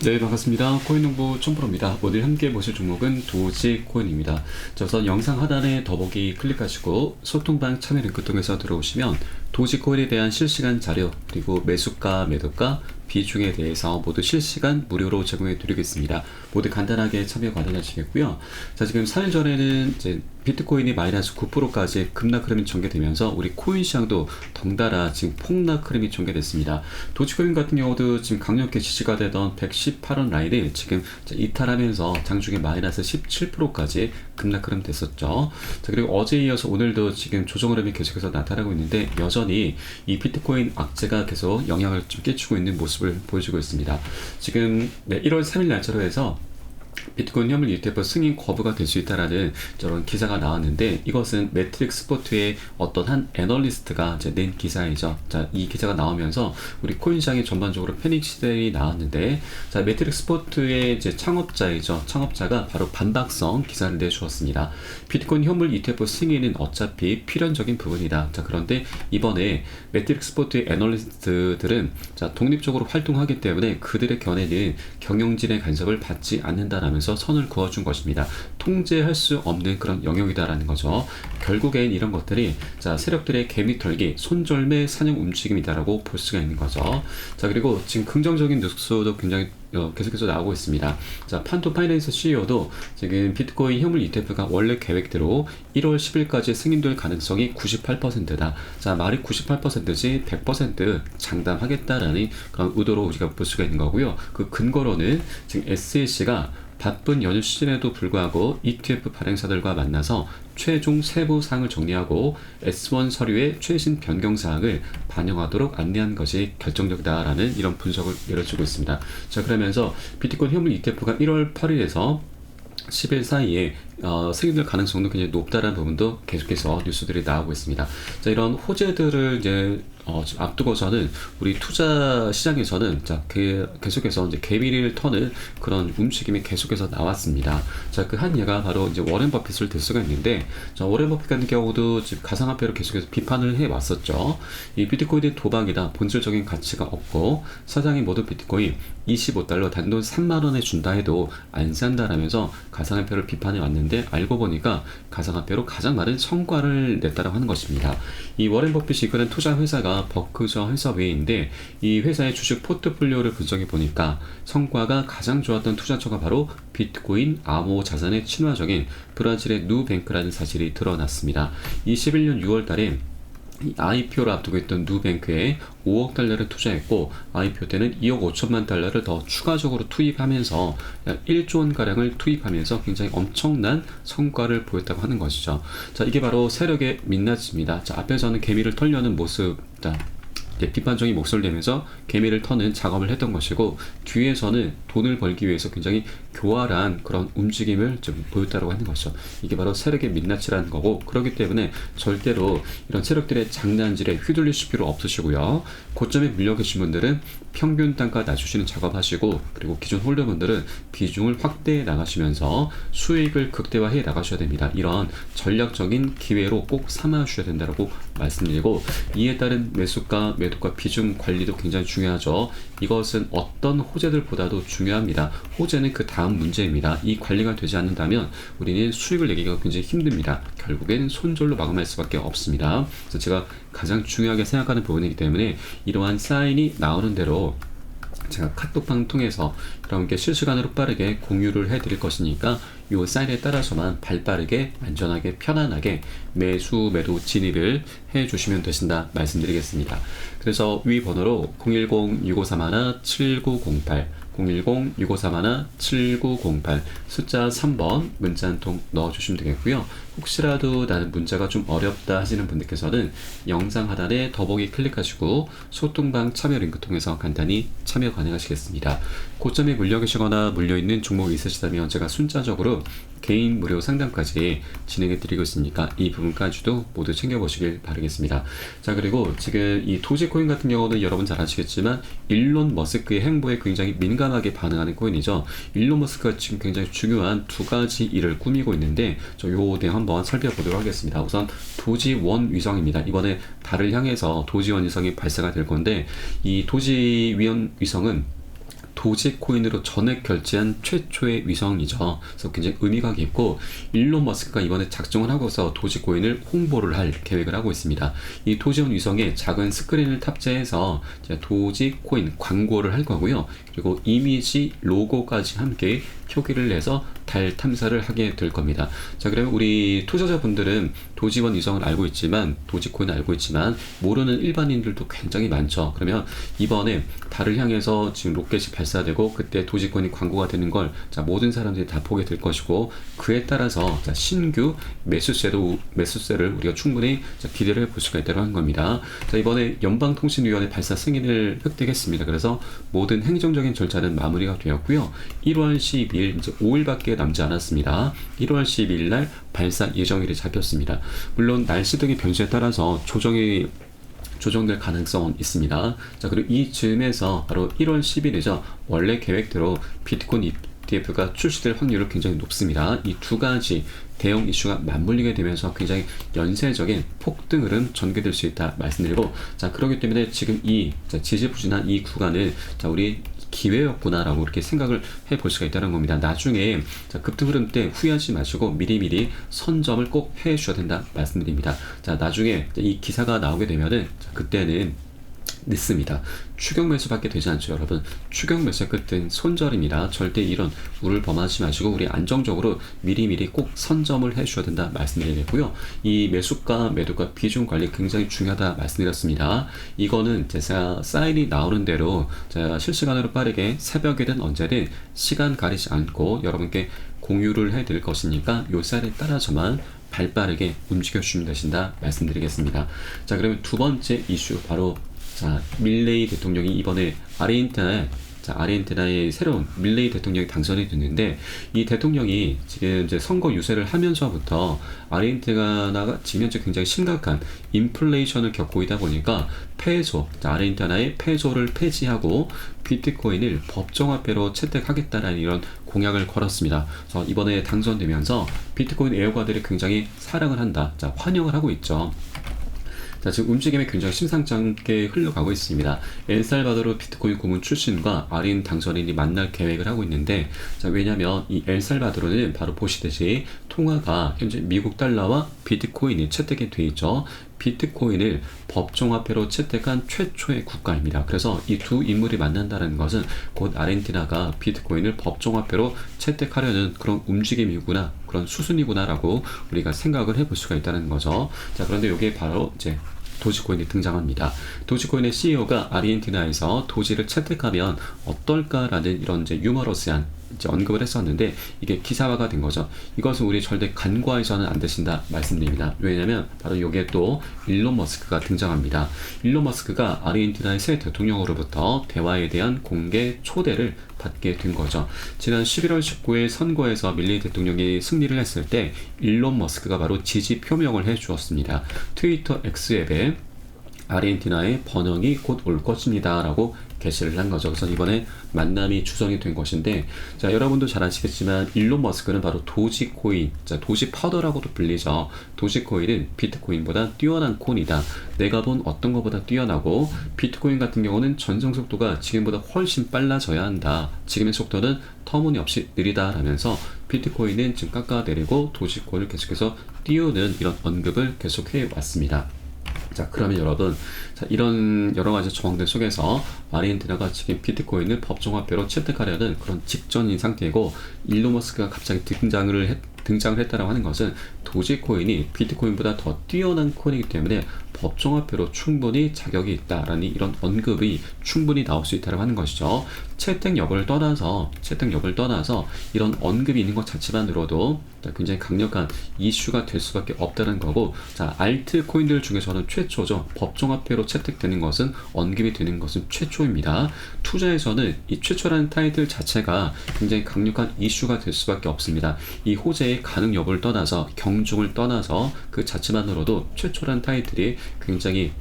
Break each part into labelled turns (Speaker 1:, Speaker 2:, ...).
Speaker 1: 네, 반갑습니다. 코인농부 촌프로입니다. 오늘 함께 보실 종목은 도지코인입니다. 우선 영상 하단에 더보기 클릭하시고 소통방 참여 링크 통해서 들어오시면 도지코인에 대한 실시간 자료 그리고 매수가, 매도가, 비중에 대해서 모두 실시간 무료로 제공해 드리겠습니다. 모두 간단하게 참여 가능하시겠고요. 자, 지금 4일 전에는 이제 비트코인이 마이너스 9%까지 급락 흐름이 전개되면서 우리 코인 시장도 덩달아 지금 폭락 흐름이 전개됐습니다. 도지코인 같은 경우도 지금 강력히 지지가 되던 118원 라인을 지금 이탈하면서 장중에 마이너스 17%까지 급락 흐름 됐었죠. 자, 그리고 어제에 이어서 오늘도 지금 조정 흐름이 계속해서 나타나고 있는데 여전히 이 비트코인 악재가 계속 영향을 좀 끼치고 있는 모습을 보여주고 있습니다. 지금 1월 3일 날짜로 해서 비트코인 현물 ETF 승인 거부가 될 수 있다라는 저런 기사가 나왔는데 이것은 매트릭스 스포트의 어떤 한 애널리스트가 이제 낸 기사이죠. 자, 이 기사가 나오면서 우리 코인 시장이 전반적으로 패닉 시대이 나왔는데, 자, 매트릭스 스포트의 이제 창업자이죠. 창업자가 바로 반박성 기사를 내주었습니다. 비트코인 현물 ETF 승인은 어차피 필연적인 부분이다. 자, 그런데 이번에 매트릭스 스포트의 애널리스트들은 자, 독립적으로 활동하기 때문에 그들의 견해는 경영진의 간섭을 받지 않는다라는 면서 선을 그어준 것입니다. 통제할 수 없는 그런 영역이다라는 거죠. 결국엔 이런 것들이 자, 세력들의 개미털기, 손절매 사냥 움직임이다라고 볼 수가 있는 거죠. 자, 그리고 지금 긍정적인 뉴스도 굉장히 계속해서 나오고 있습니다. 자, 판토 파이낸스 CEO도 지금 비트코인 현물 ETF가 원래 계획대로 1월 10일까지 승인될 가능성이 98%다. 자, 말이 98%지 100% 장담하겠다라는 그런 의도로 우리가 볼 수가 있는 거고요. 그 근거로는 지금 SEC가 바쁜 연휴 시즌에도 불구하고 ETF 발행사들과 만나서 최종 세부 사항을 정리하고 S1 서류의 최신 변경 사항을 반영하도록 안내한 것이 결정적이다라는 이런 분석을 내려주고 있습니다. 자, 그러면서 비트코인 현물 ETF가 1월 8일에서 10일 사이에 승인될 가능성도 굉장히 높다라는 부분도 계속해서 뉴스들이 나오고 있습니다. 자, 이런 호재들을 이제 앞두고서는 우리 투자 시장에서는 자, 계속해서 이제 개미를 터는 그런 움직임이 계속해서 나왔습니다. 자, 그 한 예가 바로 이제 워렌 버핏을 들 수가 있는데, 자, 워렌 버핏 같은 경우도 지금 가상화폐로 계속해서 비판을 해 왔었죠. 이 비트코인은 도박이다. 본질적인 가치가 없고 사장이 모두 비트코인 25달러 단돈 3만 원에 준다 해도 안 산다라면서 가상화폐를 비판해 왔는데 알고 보니까 가상화폐로 가장 많은 성과를 냈다라고 하는 것입니다. 이 워렌 버핏이 이끄는 투자 회사가 버크셔 해서웨이인데 이 회사의 주식 포트폴리오를 분석해 보니까 성과가 가장 좋았던 투자처가 바로 비트코인 암호 자산의 친화적인 브라질의 누뱅크라는 사실이 드러났습니다. 21년 6월 달에 IPO를 앞두고 있던 누뱅크에 5억 달러를 투자했고 IPO 때는 2억 5천만 달러를 더 추가적으로 투입하면서 약 1조 원가량을 투입하면서 굉장히 엄청난 성과를 보였다고 하는 것이죠. 자, 이게 바로 세력의 민낯입니다. 자, 앞에서는 개미를 털려는 모습, 자, 비판적인 목소리를 내면서 개미를 터는 작업을 했던 것이고 뒤에서는 돈을 벌기 위해서 굉장히 교활한 그런 움직임을 좀 보였다고 하는 것이죠. 이게 바로 세력의 민낯이라는 거고, 그렇기 때문에 절대로 이런 세력들의 장난질에 휘둘리실 필요 없으시고요. 고점에 물려 계신 분들은 평균 단가 낮추시는 작업하시고, 그리고 기존 홀더분들은 비중을 확대해 나가시면서 수익을 극대화해 나가셔야 됩니다. 이런 전략적인 기회로 꼭 삼아 주셔야 된다고 말씀드리고, 이에 따른 매수가, 매도가 비중 관리도 굉장히 중요하죠. 이것은 어떤 호재들보다도 중요합니다. 호재는 그 다음 문제입니다. 이 관리가 되지 않는다면 우리는 수익을 내기가 굉장히 힘듭니다. 결국엔 손절로 마감할 수밖에 없습니다. 그래서 제가 가장 중요하게 생각하는 부분이기 때문에 이러한 사인이 나오는 대로 제가 카톡방 통해서 여러분께 실시간으로 빠르게 공유를 해드릴 것이니까 이 사인에 따라서만 발빠르게 안전하게 편안하게 매수 매도 진입을 해주시면 되신다 말씀드리겠습니다. 그래서 위 번호로 010-6531-7908 010-6531-7908 숫자 3번 문자 한 통 넣어주시면 되겠고요. 혹시라도 나는 문자가 좀 어렵다 하시는 분들께서는 영상 하단에 더보기 클릭하시고 소통방 참여 링크 통해서 간단히 참여 가능하시겠습니다. 고점에 물려 계시거나 물려있는 종목이 있으시다면 제가 순차적으로 개인 무료 상담까지 진행해 드리고 있으니까 이 부분까지도 모두 챙겨보시길 바라겠습니다. 자, 그리고 지금 이 도지코인 같은 경우는 여러분 잘 아시겠지만 일론 머스크의 행보에 굉장히 민감하게 반응하는 코인이죠. 일론 머스크가 지금 굉장히 중요한 두 가지 일을 꾸미고 있는데 요 내용 한번 살펴보도록 하겠습니다. 우선 도지원 위성입니다. 이번에 달을 향해서 도지원 위성이 발사가 될 건데 이 도지원 위성은 도지코인으로 전액 결제한 최초의 위성이죠. 그래서 굉장히 의미가 깊고 일론 머스크가 이번에 작정을 하고서 도지코인을 홍보를 할 계획을 하고 있습니다. 이 도지원 위성에 작은 스크린을 탑재해서 도지코인 광고를 할 거고요. 그리고 이미지 로고까지 함께 표기를 내서 달 탐사를 하게 될 겁니다. 자, 그러면 우리 투자자분들은 도지원 위성을 알고 있지만, 도지코인을 알고 있지만 모르는 일반인들도 굉장히 많죠. 그러면 이번에 달을 향해서 지금 로켓이 발사되고 그때 도지코인이 광고가 되는 걸 모든 사람들이 다 보게 될 것이고, 그에 따라서 신규 매수세를 우리가 충분히 기대를 해볼 수가 있다고 하는 겁니다. 자, 이번에 연방통신위원회 발사 승인을 획득했습니다. 그래서 모든 행정적인 절차는 마무리가 되었고요. 1월 12일 이제 5일밖에 남지 않았습니다. 1월 12일 날 발사 예정일이 잡혔습니다. 물론 날씨 등의 변수에 따라서 조정될 가능성은 있습니다. 자, 그리고 이 즈음에서 바로 1월 10일이죠. 원래 계획대로 비트코인 ETF가 출시될 확률은 굉장히 높습니다. 이 두 가지 대형 이슈가 맞물리게 되면서 굉장히 연쇄적인 폭등 흐름 전개될 수 있다 말씀드리고, 자, 그렇기 때문에 지금 이 지지부진한 이 구간을 우리 기회였구나라고 이렇게 생각을 해볼 수가 있다는 겁니다. 나중에 급등 흐름 때 후회하지 마시고 미리미리 선점을 꼭 해주셔야 된다 말씀드립니다. 자, 나중에 이 기사가 나오게 되면은 그때는 늦습니다. 추격 매수밖에 되지 않죠, 여러분. 추격 매수의 끝은 손절입니다. 절대 이런 우를 범하지 마시고 우리 안정적으로 미리미리 꼭 선점을 해주셔야 된다 말씀드리겠고요. 이 매수가 매도가 비중 관리 굉장히 중요하다 말씀드렸습니다. 이거는 제가 사인이 나오는 대로 제가 실시간으로 빠르게 새벽이든 언제든 시간 가리지 않고 여러분께 공유를 해드릴 것이니까 요 사인에 따라서만 발빠르게 움직여 주시면 되신다 말씀드리겠습니다. 자, 그러면 두 번째 이슈 바로 밀레이 대통령이 이번에 아르헨티나의 새로운 밀레이 대통령이 당선이 됐는데, 이 대통령이 지금 이제 선거 유세를 하면서부터 아르헨티나가 지금 현재 굉장히 심각한 인플레이션을 겪고 있다 보니까 아르헨티나의 페소를 폐지하고 비트코인을 법정화폐로 채택하겠다라는 이런 공약을 걸었습니다. 그래서 이번에 당선되면서 비트코인 애호가들이 굉장히 사랑을 한다, 환영을 하고 있죠. 자, 지금 움직임이 굉장히 심상치 않게 흘러가고 있습니다. 엘살바도르 비트코인 고문 출신과 아린 당선인이 만날 계획을 하고 있는데, 자, 왜냐면 이 엘살바도르는 바로 보시듯이 통화가 현재 미국 달러와 비트코인이 채택이 돼 있죠. 비트코인을 법정화폐로 채택한 최초의 국가입니다. 그래서 이 두 인물이 만난다는 것은 곧 아르헨티나가 비트코인을 법정화폐로 채택하려는 그런 움직임이구나, 그런 수순이구나라고 우리가 생각을 해볼 수가 있다는 거죠. 자, 그런데 이게 바로 이제 도지코인이 등장합니다. 도지코인의 CEO가 아르헨티나에서 도지를 채택하면 어떨까라는 이런 유머러스한 언급을 했었는데, 이게 기사화가 된 거죠. 이것은 우리 절대 간과해서는 안 되신다 말씀드립니다. 왜냐면 바로 이게 또 일론 머스크가 등장합니다. 일론 머스크가 아르헨티나의 새 대통령으로부터 대화에 대한 공개 초대를 받게 된 거죠. 지난 11월 19일 선거에서 밀레이 대통령이 승리를 했을 때 일론 머스크가 바로 지지 표명을 해 주었습니다. 트위터 X앱에 아르헨티나의 번영이 곧 올 것입니다 라고 게시를 한 거죠. 그래서 이번에 만남이 주선이 된 것인데, 자, 여러분도 잘 아시겠지만 일론 머스크는 바로 도지코인, 도지 파우더라고도 불리죠. 도지코인은 비트코인보다 뛰어난 코인이다. 내가 본 어떤 것보다 뛰어나고, 비트코인 같은 경우는 전송 속도가 지금보다 훨씬 빨라져야 한다. 지금의 속도는 터무니없이 느리다 라면서 비트코인은 지금 깎아내리고 도지코인을 계속해서 띄우는 이런 언급을 계속해 왔습니다. 자, 그러면 여러분, 이런 여러 가지 정황들 속에서 아르헨티나가 지금 비트코인을 법정화폐로 채택하려는 그런 직전인 상태이고, 일론 머스크가 갑자기 등장을 했다라고 하는 것은 도지코인이 비트코인보다 더 뛰어난 코인이기 때문에 법정화폐로 충분히 자격이 있다라는 이런 언급이 충분히 나올 수 있다고 하는 것이죠. 채택 여부를 떠나서 이런 언급이 있는 것 자체만으로도 굉장히 강력한 이슈가 될 수밖에 없다는 거고, 자, 알트 코인들 중에서는 최초죠. 법정화폐로 채택되는 것은, 언급이 되는 것은 최초입니다. 투자에서는 이 최초라는 타이틀 자체가 굉장히 강력한 이슈가 될 수밖에 없습니다. 이 호재의 가능 여부를 떠나서, 경중을 떠나서 그 자체만으로도 최초라는 타이틀이 굉장히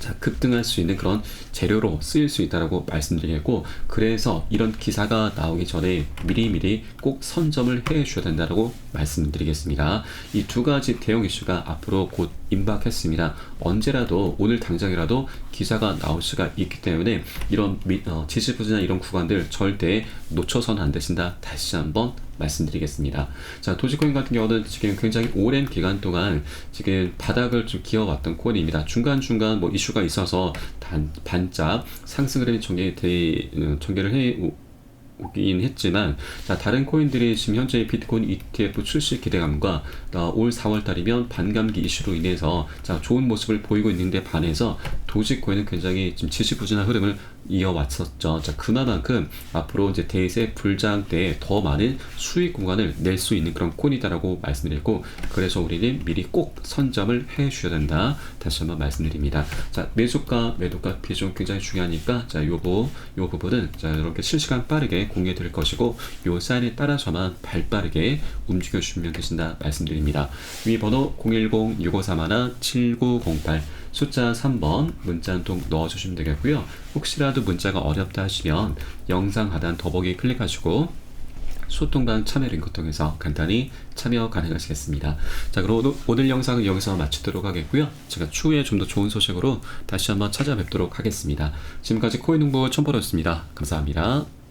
Speaker 1: 자, 급등할 수 있는 그런 재료로 쓰일 수 있다라고 말씀드리겠고, 그래서 이런 기사가 나오기 전에 미리미리 꼭 선점을 해 주셔야 된다라고 말씀드리겠습니다. 이 두 가지 대형 이슈가 앞으로 곧 임박했습니다. 언제라도 오늘 당장이라도 기사가 나올 수가 있기 때문에 이런 지지부진한 이런 구간들 절대 놓쳐서는 안 되신다. 다시 한번 말씀드리겠습니다. 자, 도지코인 같은 경우는 지금 굉장히 오랜 기간 동안 지금 바닥을 좀 기어왔던 코인입니다. 중간중간 뭐 이슈가 있어서 반짝 상승 흐름이 전개를 오긴 했지만, 자, 다른 코인들이 지금 현재 비트코인 ETF 출시 기대감과 올 4월달이면 반감기 이슈로 인해서 자, 좋은 모습을 보이고 있는데 반해서 도지코인은 굉장히 지금 지지부진한 흐름을 이어왔었죠. 자, 그만큼 앞으로 이제 데이세 불장 때에 더 많은 수익 공간을 낼 수 있는 그런 코인이다라고 말씀드렸고, 그래서 우리는 미리 꼭 선점을 해 주셔야 된다. 다시 한번 말씀드립니다. 자, 매수가 매도가 비중 굉장히 중요하니까 자, 요 부분은 자, 이렇게 실시간 빠르게 공유해 드릴 것이고, 요 사인에 따라서만 발빠르게 움직여 주시면 되신다 말씀드립니다. 위 번호 010-6531-7908 숫자 3번 문자 한 통 넣어주시면 되겠고요. 혹시라도 문자가 어렵다 하시면 영상 하단 더보기 클릭하시고 소통방 참여 링크 통해서 간단히 참여 가능하시겠습니다. 자, 그럼 오늘 영상은 여기서 마치도록 하겠고요. 제가 추후에 좀 더 좋은 소식으로 다시 한번 찾아뵙도록 하겠습니다. 지금까지 코인 홍보 첨보였습니다. 감사합니다.